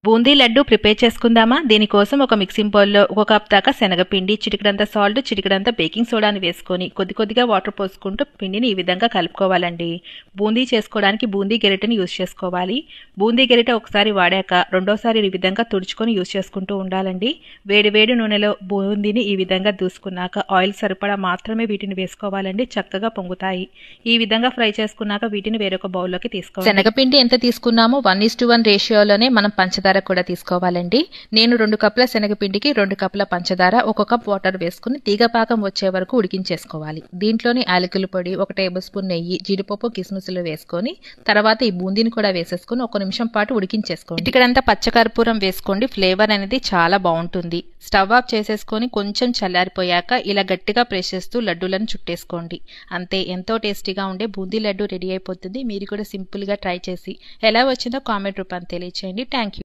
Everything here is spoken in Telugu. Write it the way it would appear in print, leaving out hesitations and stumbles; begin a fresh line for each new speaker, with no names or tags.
బూందీ లడ్డు ప్రిపేర్ చేసుకుందామా? దీనికోసం ఒక మిక్సింగ్ బౌల్లో 1 కప్ దాకా శనగపిండి, చిటికెడంత సాల్ట్, చిటికెడంత బేకింగ్ సోడాని వేసుకొని కొద్ది కొద్దిగా వాటర్ పోసుకుంటూ పిండిని ఈ విధంగా కలుపుకోవాలండి. బూందీ చేసుకోవడానికి బూందీ గెరిటని యూజ్ చేసుకోవాలి. బూందీ గెరిట ఒకసారి వాడాక రెండోసారి ఈ విధంగా తుడుచుకొని యూజ్ చేసుకుంటూ ఉండాలండి. వేడి వేడి నూనెలో బూందీని ఈ విధంగా దూసుకున్నాక ఆయిల్ సరిపడా మాత్రమే వీటిని వేసుకోవాలండి. చక్కగా పొంగుతాయి. ఈ విధంగా ఫ్రై చేసుకున్నాక వీటిని వేరొక బౌల్లోకి తీసుకోవాలి. శనగపిండి ఎంత తీసుకున్నామో 1:1 రేషియోలోనే మనం పంచదార కూడా తీసుకోవాలండి. నేను 2 కప్పుల శనగపిండికి 2 కప్పుల పంచదార, 1 కప్ వాటర్ వేసుకుని తీగపాకం వచ్చే వరకు ఉడికించేసుకోవాలి. దీంట్లోని యాలకుల పొడి, 1 టేబుల్ స్పూన్ నెయ్యి, జీడిపప్పు, కిస్మిస్లు వేసుకొని తర్వాత ఈ బూందీని కూడా వేసేసుకుని 1 నిమిషం పాటు ఉడికించేసుకోండి. ఇటుకడంతా పచ్చకర్పూరం వేసుకోండి. ఫ్లేవర్ అనేది చాలా బాగుంటుంది. స్టవ్ ఆఫ్ చేసేసుకొని కొంచెం చల్లారిపోయాక ఇలా గట్టిగా ప్రెస్ చేస్తూ లడ్డూలను చుట్టేసుకోండి. అంతే, ఎంతో టేస్టీగా ఉండే బూందీ లడ్డు రెడీ అయిపోతుంది. మీరు కూడా సింపుల్గా ట్రై చేసి ఎలా వచ్చిందో కామెంట్ రూపాన్ని తెలియచేయండి. Thank you.